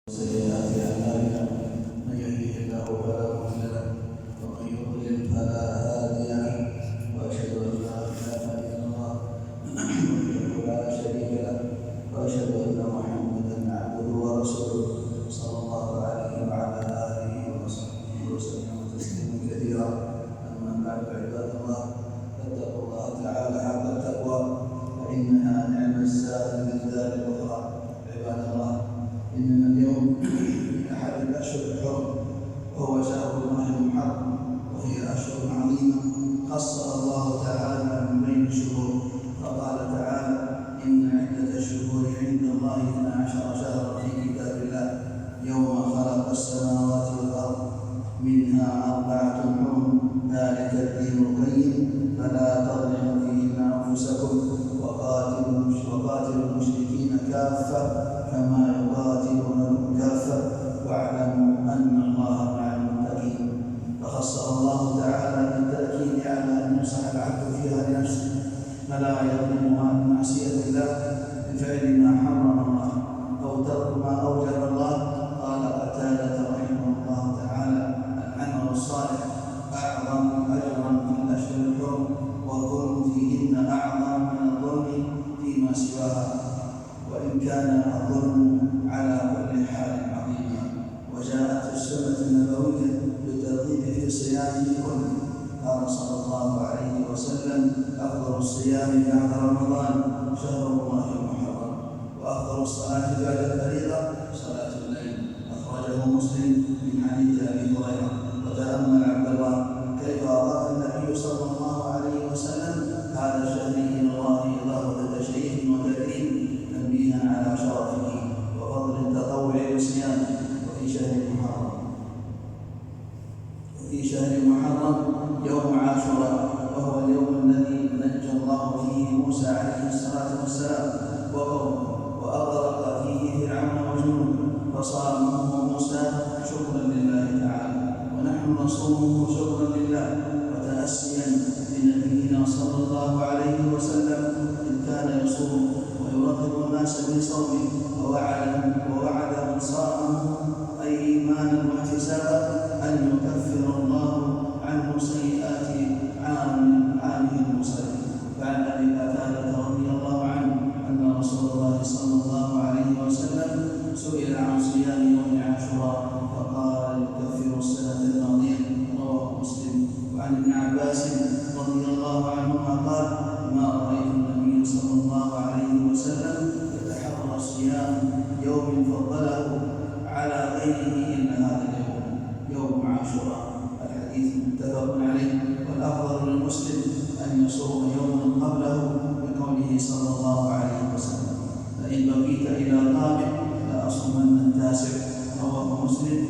سيئات أعمالنا من يهده الله فلا مضل له ومن يضلل فلا هادي له وأشهد أن لا إله إلا الله وحده لا شريك له وأشهد أن محمدا عبده ورسوله صلى الله عليه وعلى آله وصحبه وسلم تسليما كثيرا. أما بعد عباد الله فاتقوا الله تعالى حق التقوى فإنها نعم الزاد من دار الأخرى. عباد الله، إننا اليوم في أحد الأشهر الحرم وهو شهر الله المحرم، وهي أشهر عظيمة خصها الله تعالى من بين الشهور، فقال تعالى: إن عدة الشهور عند الله 12 شهرا في كتاب الله يوم خلق السماوات والأرض منها 4 حرم ذلك الدين القيم فلا تظلموا فيهن أنفسكم وقاتلوا المشركين كافة كما يقاتلونكم كافة واعلموا أن الله مع المتقين. فخصها الله تعالى بالتأكيد على أن ينصح العبد فيها لنفسه فلا يظلمها بمعصية الله بفعل ما حرم الله أو ترك ما أوجب الله. قال قتادة رحمه الله تعالى: العمل الصالح أعظم أجرا في الأشهر الحرم والظلم فيهن أعظم من الظلم فيما سواها، وإن كان الظلم على كل حال عظيما. وجاءت السنة النبوية بالترغيب في صيامه كله. قال صلى الله عليه وسلم: أفضل الصيام بعد رمضان شهر الله المحرم، وأفضل الصلاة بعد الفريضة صلاة الليل. أخرجه مسلم من حديث أبي هريرة. وتأمل عبد الله كيف أضاف النبي صلى الله عليه وسلم هذا الشهر إلى الله إضافة تشريف وتكريم تنبيها على شرفه وفضل التطوع والصيام. وفي شهر محرم يوم عاشوراء، وهو اليوم الذي نجى الله فيه موسى عليه الصلاة والسلام وقومه، وأغرق فيه فرعون وجنوده، فصامه موسى شكرا لله تعالى، ونحن نصومه شكرا لله وتأسيا بنبينا صلى الله عليه وسلم إذ كان يصوم ويرغب الناس من صومه، ووعد من صامه أي إيمانا واحتسابا أن يكفر الله عنه سيئات عامه المرسلين. فعن أبي قتادة رضي الله عنه أن رسول الله صلى الله عليه وسلم سئل عن صيام يوم عاشوراء فقال: يكفر السنة الماضية. رواه مسلم. وعن ابن عباس رضي الله عنهما قال: ما رأيت النبي صلى الله عليه وسلم يتحرى صيام يوم فضله على غيره إلا هذا اليوم، يوم عاشوراء. الحديث متفق عليه. والأفضل للمسلم أن يصوم يوما قبله بقوله صلى الله عليه وسلم: فإن بقيت إلى الرابع لأصومن التاسع. رواه مسلم.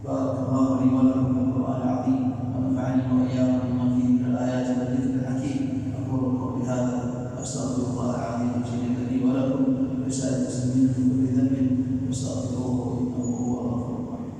بارك الله لي ولكم في القرآن العظيم، ونفعني وإياكم بما فيه من الآيات والذكر الحكيم. أقول قولي هذا وأستغفر الله العظيم الجليل لي ولكم ولسائر المسلمين من كل ذنب فاستغفروه إنه هو الغفور الرحيم.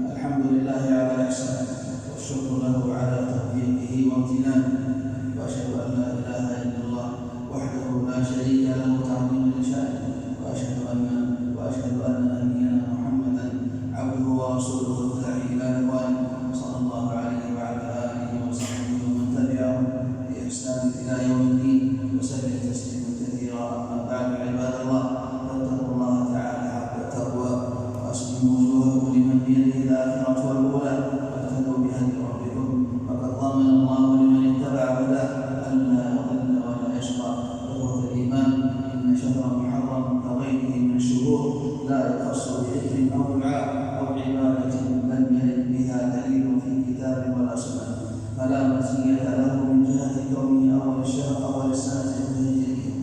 الحمد لله على إحسانه، والشكر له على توفيقه وامتنانه، وأشهد أن لا إله إلا الله وحده لا شريك له تعظيما لشأنه، وأشهد أن نبينا محمدا عبده ورسوله الداعي إلى رضوانه صلى الله عليه وعلى آله وصحبه ومن تبعهم بإحسان إلى يوم الدين وسلم تسليما كثيرا. أما بعد عباد الله، فاتقوا الله تعالى حق التقوى وأسلموا وجوهكم لمن بيده الآخرة والأولى، واهتدوا بهدي ربكم، فقد ضمن الله لمن اتبع هداه ألا يضل ولا يشقى. إخوة الإيمان، إن شهر محرم كغيره من الشهور لا يخص بذكر أو دعاء أو عبادة لم يرد بها دليل في كتاب ولا سنة، فلا مزية له من جهة كونه أول الشهر أول السنة الهجرية،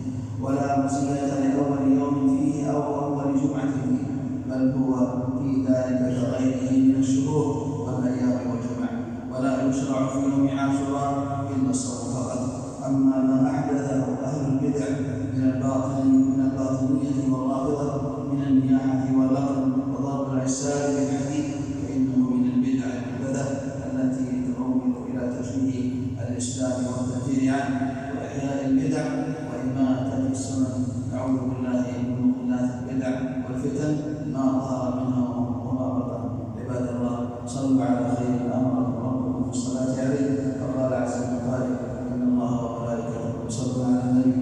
ولا مزية لأول يوم فيه أو أول جمعة فيه، بل هو في ذلك كغيره من الشهور والأيام والجمع. ولا يشرع في يوم عاشوراء إلا الصوم فقط. أما ما أحدثه أهل البدع من الباطل بالله من مضلات البدع والفتن ما ظهر منها وما بطن. عباد الله، صلوا على خير الامر ربكم في الصلاه عليه. فقال عز من قائل: ان الله وملائكته يصلون على النبي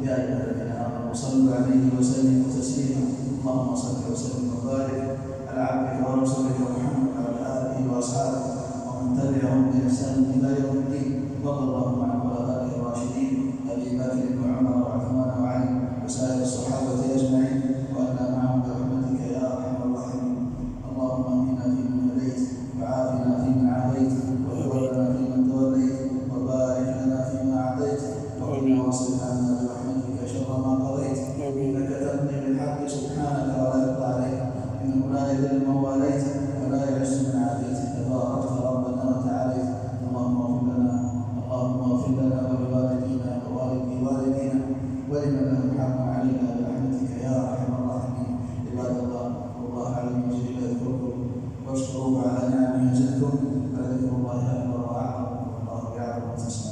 يا ايها الذين امنوا صلوا عليه وسلموا تسليما. اللهم صل وسلم وبارك على عبدك ورسولك محمد وعلى اله واصحابه ومن تبعهم باحسان الى يوم الدين. وارض اللهم عن خلفائه الراشدين ابي بكر وعمر وعثمان وعلي وسائر الصحابه اجمعين، وأنا معهم برحمتك يا ارحم الراحمين. اللهم اهدنا فيمن هديت، وعافنا فيمن عافيت، وتولنا فيمن توليت، وبارك لنا فيما اعطيت، وقنا واصرف عنا برحمتك شر ما قضيت. انك تقضي بالحق سبحانك ولا يقضى عليك، انه لا يذل من واليت ولا يعز من عافيت، تباركت ربنا وتعاليت. اللهم اغفر لنا ولوالدينا ووالدينا ولمن لهم حق علينا برحمتك يا ارحم الراحمين. عباد الله، والله عليم وجل يذكركم واشكروه على نعمه يزدكم، ولذكر الله اكبر واعظم، والله يعلم ما تصنعون.